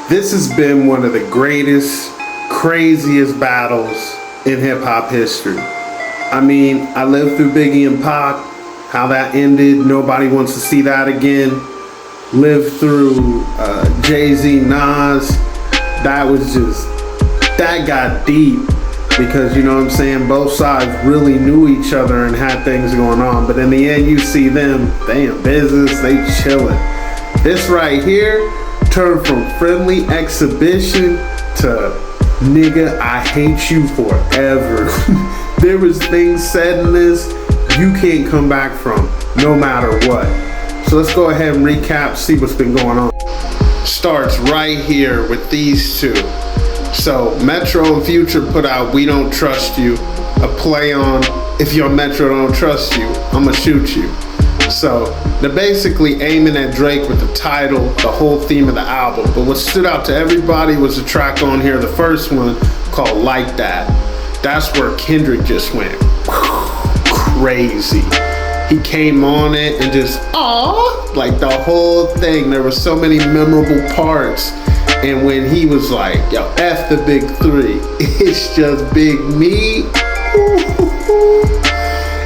This has been one of the greatest, craziest battles in hip hop history. I mean, I lived through Biggie and Pac, how that ended. Nobody wants to see that again. Lived through Jay-Z, Nas. That got deep because, you know what I'm saying, both sides really knew each other and had things going on. But in the end, you see them, they in business, they chilling. This right here turned from friendly exhibition to nigga, I hate you forever. There was things said in this you can't come back from, no matter what. So let's go ahead and recap, see what's been going on. Starts right here with these two. So Metro and Future put out We Don't Trust You, a play on if your Metro don't trust you, I'ma shoot you. So they're basically aiming at Drake with the title, the whole theme of the album. But what stood out to everybody was the track on here, the first one called Like That. That's where Kendrick just went crazy. He came on it and just, aww, like the whole thing. There were so many memorable parts. And when he was like, yo, F the big three, it's just big me.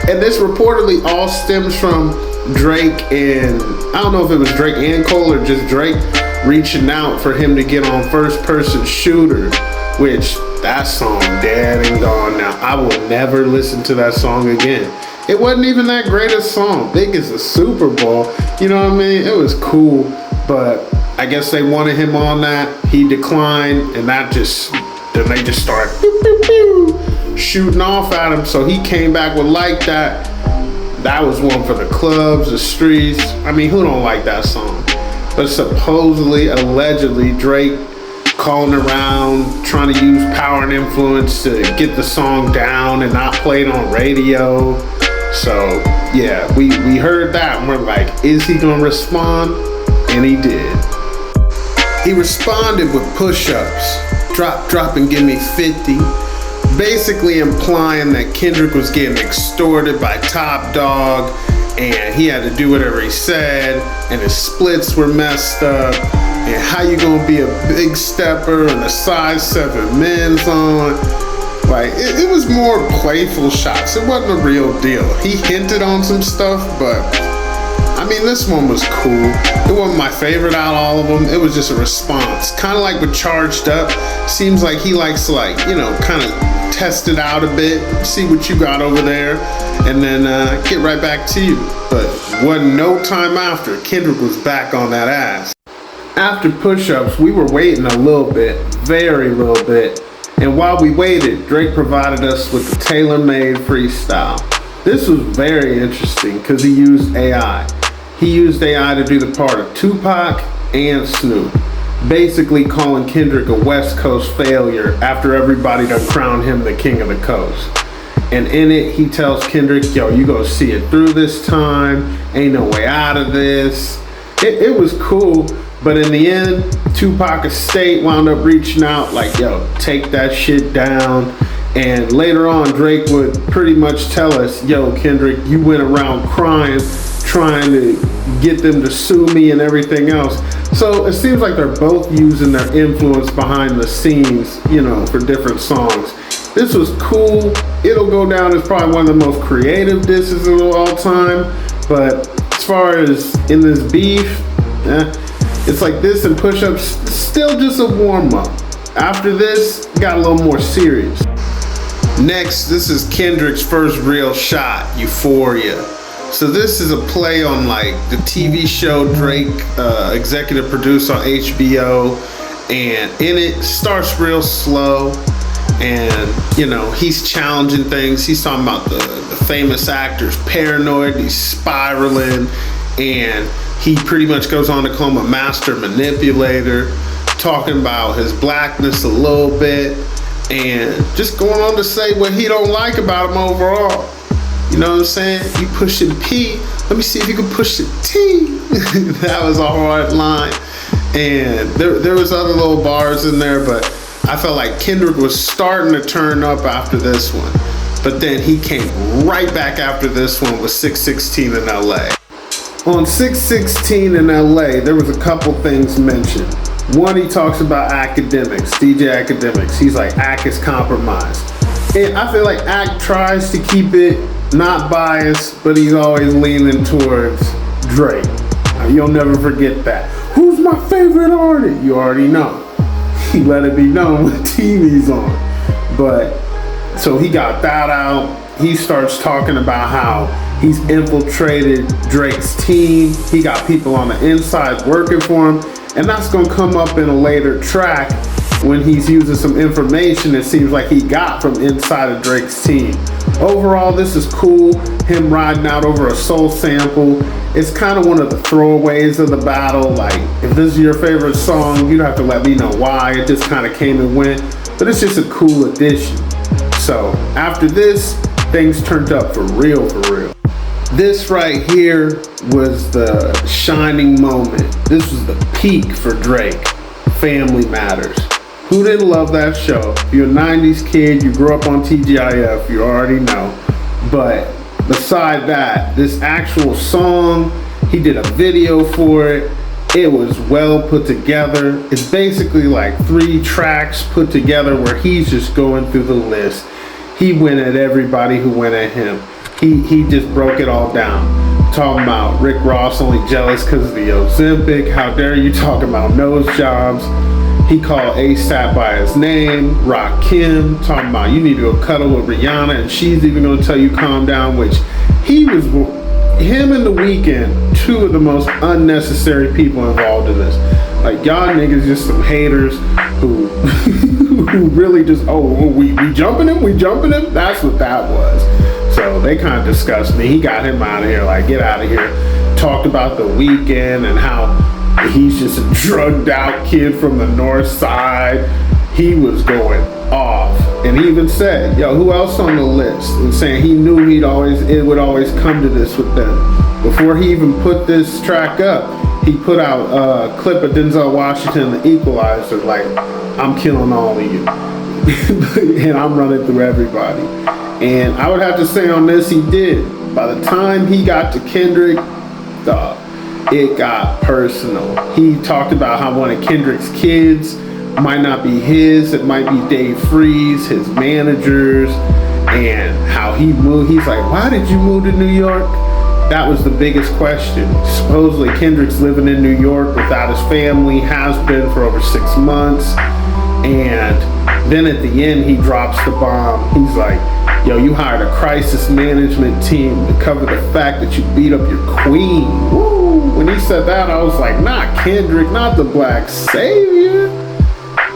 And this reportedly all stems from Drake and, I don't know if it was Drake and Cole or just Drake reaching out for him to get on First Person Shooter, which that song dead and gone now. I will never listen to that song again. It wasn't even that great a song. Big as the Super Bowl, you know what I mean? It was cool, but I guess they wanted him on that. He declined, and then they just started shooting off at him. So he came back with Like That. That was one for the clubs, the streets. I mean, who don't like that song? But supposedly, allegedly, Drake calling around, trying to use power and influence to get the song down and not play it on radio. So yeah, we heard that and we're like, is he gonna respond? And he did. He responded with push-ups, drop and give me 50. Basically implying that Kendrick was getting extorted by Top Dog and he had to do whatever he said and his splits were messed up and how you gonna be a big stepper and a size 7 men's on. Like, it was more playful shots. It wasn't a real deal. He hinted on some stuff, but I mean, this one was cool. It wasn't my favorite out of all of them. It was just a response. Kind of like with Charged Up. Seems like he likes to, like, you know, kind of test it out a bit, see what you got over there, and then get right back to you. But wasn't no time after, Kendrick was back on that ass. After push-ups, we were waiting a little bit, very little bit. And while we waited, Drake provided us with the tailor-made freestyle. This was very interesting because he used AI. He used AI to do the part of Tupac and Snoop, basically calling Kendrick a West Coast failure after everybody done crowned him the king of the coast. And in it, he tells Kendrick, yo, you gonna see it through this time, ain't no way out of this. It was cool, but in the end, Tupac Estate wound up reaching out like, yo, take that shit down. And later on, Drake would pretty much tell us, yo, Kendrick, you went around crying, trying to get them to sue me and everything else. So it seems like they're both using their influence behind the scenes, you know, for different songs. This was cool. It'll go down as probably one of the most creative disses of all time. But as far as in this beef, it's like this and push-ups, still just a warm-up. After this, got a little more serious. Next, this is Kendrick's first real shot, Euphoria. So this is a play on like the TV show Drake executive produced on HBO, and in it starts real slow, and you know he's challenging things. He's talking about the famous actor's paranoid, he's spiraling, and he pretty much goes on to call him a master manipulator, talking about his blackness a little bit, and just going on to say what he don't like about him overall. You know what I'm saying? You pushing P, let me see if you can push the T. That was a hard line. And there was other little bars in there, but I felt like Kendrick was starting to turn up after this one. But then he came right back after this one with 616 in LA. On 616 in LA, there was a couple things mentioned. One, he talks about academics, DJ Academics. He's like, Ack is compromised. And I feel like Ack tries to keep it not biased, but he's always leaning towards Drake. You'll never forget that. Who's my favorite artist? You already know. He let it be known when TV's on. But, so he got that out. He starts talking about how he's infiltrated Drake's team. He got people on the inside working for him. And that's gonna come up in a later track when he's using some information it seems like he got from inside of Drake's team. Overall, this is cool. Him riding out over a soul sample. It's kind of one of the throwaways of the battle. Like, if this is your favorite song, you'd have to let me know why. It just kind of came and went. But it's just a cool addition. So, after this, things turned up for real, for real. This right here was the shining moment. This was the peak for Drake. Family Matters. Who didn't love that show? If you're a 90s kid, you grew up on TGIF, you already know. But beside that, this actual song, he did a video for it. It was well put together. It's basically like 3 tracks put together where he's just going through the list. He went at everybody who went at him. He just broke it all down. Talking about Rick Ross only jealous because of the Ozempic. How dare you talk about nose jobs. He called ASAP by his name. Rakim talking about you need to go cuddle with Rihanna and she's even going to tell you calm down, which him and The Weeknd, 2 of the most unnecessary people involved in this. Like, y'all niggas just some haters who who really just, we jumping him? That's what that was. So they kind of disgust me. He got him out of here, like, get out of here. Talked about The Weeknd and how he's just a drugged out kid from the north side. He was going off. And he even said, yo, who else on the list? And saying he knew it would always come to this with them. Before he even put this track up, he put out a clip of Denzel Washington, The Equalizer, like, I'm killing all of you. And I'm running through everybody. And I would have to say on this, he did. By the time he got to Kendrick, it got personal. He talked about how one of Kendrick's kids might not be his, it might be Dave Freeze, his managers, and how he moved. He's like, why did you move to New York? That was the biggest question. Supposedly Kendrick's living in New York without his family, has been for over 6 months. And then at the end, he drops the bomb. He's like, yo, you hired a crisis management team to cover the fact that you beat up your queen. Woo! When he said that, I was like, not Kendrick, not the black savior.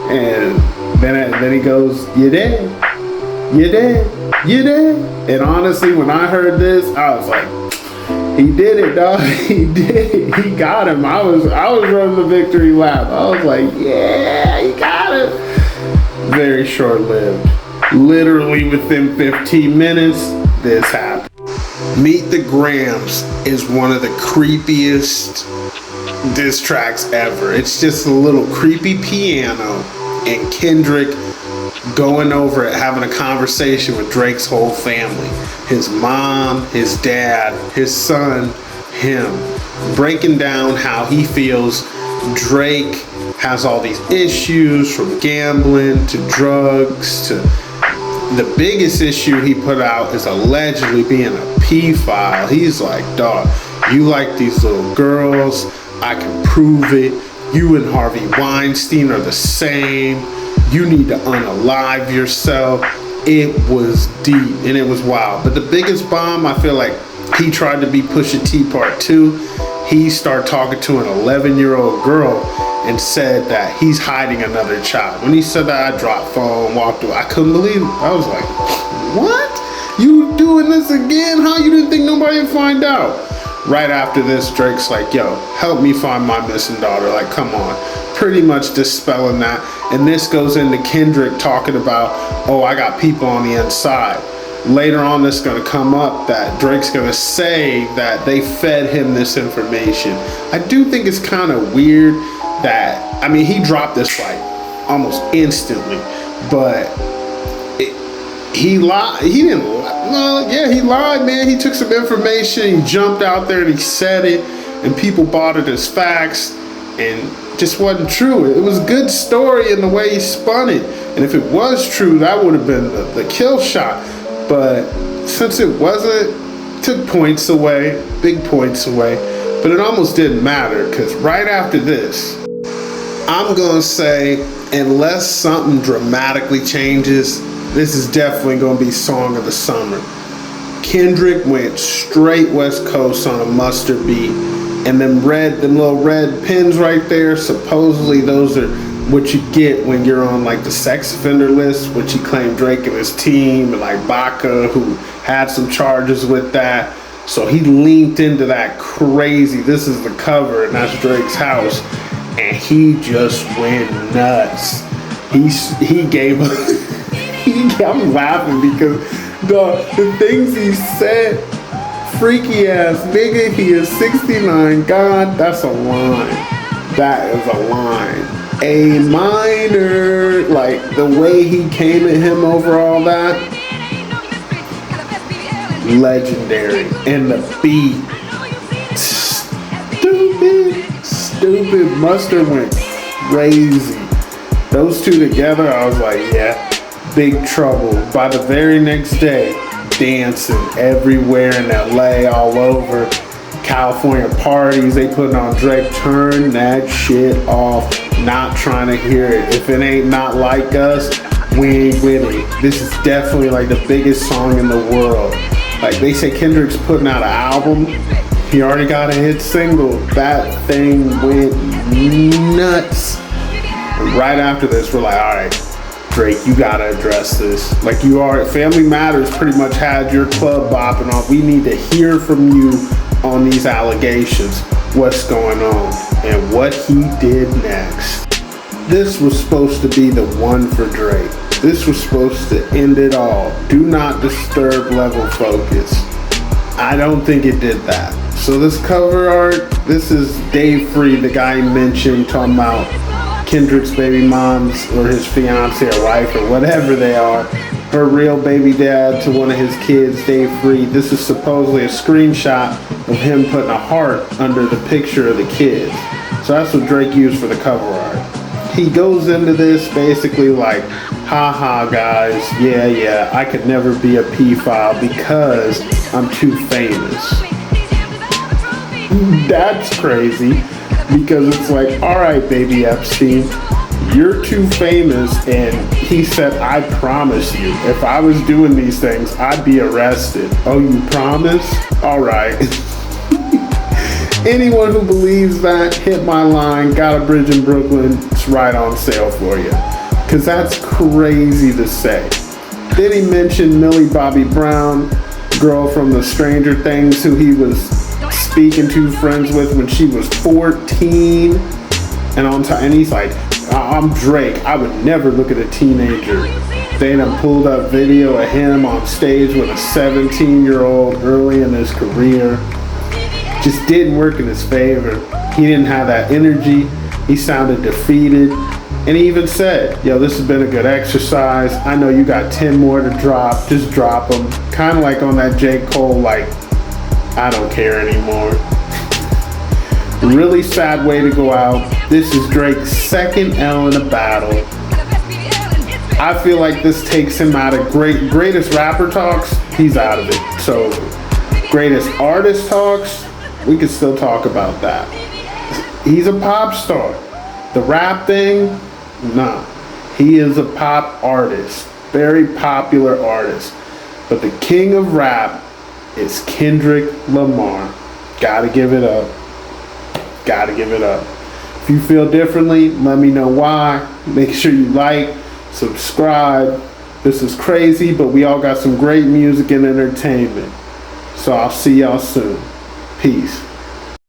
And then he goes, you dead. And honestly, when I heard this, I was like, he did it, dog. He did it. He got him. I was running the victory lap. I was like, yeah, he got him. Very short-lived. Literally within 15 minutes, this happened. Meet the Grams is one of the creepiest diss tracks ever. It's just a little creepy piano and Kendrick going over it, having a conversation with Drake's whole family. His mom, his dad, his son, him. Breaking down how he feels Drake has all these issues, from gambling to drugs to the biggest issue he put out is allegedly being a pedophile. He's like, dog, you like these little girls, I can prove it. You and Harvey Weinstein are the same. You need to unalive yourself. It was deep and it was wild. But the biggest bomb, I feel like he tried to be Pusha T Part 2. He started talking to an 11-year-old girl and said that he's hiding another child. When he said that, I dropped phone, walked away. I couldn't believe it. I was like, what? You doing this again? How you didn't think nobody would find out? Right after this, Drake's like, yo, help me find my missing daughter. Like, come on. Pretty much dispelling that. And this goes into Kendrick talking about, oh, I got people on the inside. Later on, this is going to come up that Drake's going to say that they fed him this information. I do think it's kind of weird that, I mean, he dropped this like almost instantly, but he lied. He didn't lie. No, yeah, he lied, man. He took some information, he jumped out there and he said it, and people bought it as facts. And just wasn't true. It was a good story in the way he spun it. And if it was true, that would have been the kill shot. But since it wasn't, took points away, big points away. But it almost didn't matter, because right after this, I'm going to say, unless something dramatically changes, this is definitely going to be Song of the Summer. Kendrick went straight West Coast on a mustard beat. And them little red pins right there, supposedly those are what you get when you're on like the sex offender list, which he claimed Drake and his team, and like Baca, who had some charges with that. So he leaned into that crazy. This is the cover, and that's Drake's house. And he just went nuts. He gave I'm laughing because the things he said, freaky ass nigga, he is 69, God, that's a line. That is a line. A minor, like the way he came at him over all that, legendary. And the beat, stupid. Mustard went crazy. Those two together, I was like, yeah, big trouble. By the very next day, dancing everywhere in LA, all over. California parties, they putting on Drake. Turn that shit off. Not trying to hear it. If it ain't Not Like Us, we ain't with it. This is definitely like the biggest song in the world. Like they say Kendrick's putting out an album. He already got a hit single. That thing went nuts. And right after this, we're like, all right, Drake, you gotta address this. Like you are, Family Matters pretty much had your club bopping off. We need to hear from you on these allegations. What's going on? And what he did next. This was supposed to be the one for Drake. This was supposed to end it all. Do not disturb level focus. I don't think it did that. So this cover art, this is Dave Free, the guy he mentioned, talking about Kendrick's baby moms or his fiance or wife or whatever they are, her real baby dad to one of his kids, Dave Free. This is supposedly a screenshot of him putting a heart under the picture of the kids. So that's what Drake used for the cover art. He goes into this basically like, haha guys, yeah, I could never be a pedophile because I'm too famous. That's crazy. Because it's like, all right, baby Epstein, you're too famous. And he said, I promise you, if I was doing these things, I'd be arrested. Oh, you promise? All right. Anyone who believes that, hit my line. Got a bridge in Brooklyn. It's right on sale for you. Because that's crazy to say. Then he mentioned Millie Bobby Brown, girl from the Stranger Things who he was speaking to, friends with when she was 14. And he's like, I'm Drake. I would never look at a teenager. They done pulled up video of him on stage with a 17-year-old early in his career. Just didn't work in his favor. He didn't have that energy. He sounded defeated. And he even said, yo, this has been a good exercise. I know you got 10 more to drop. Just drop them. Kind of like on that J. Cole, like, I don't care anymore. Really sad way to go out. This is Drake's second L in a battle. I feel like this takes him out of greatest rapper talks. He's out of it. So greatest artist talks, we can still talk about that. He's a pop star. The rap thing, nah. He is a pop artist. Very popular artist. But the king of rap is Kendrick Lamar. Gotta give it up. Gotta give it up. If you feel differently, let me know why. Make sure you like, subscribe. This is crazy, but we all got some great music and entertainment. So I'll see y'all soon. Peace.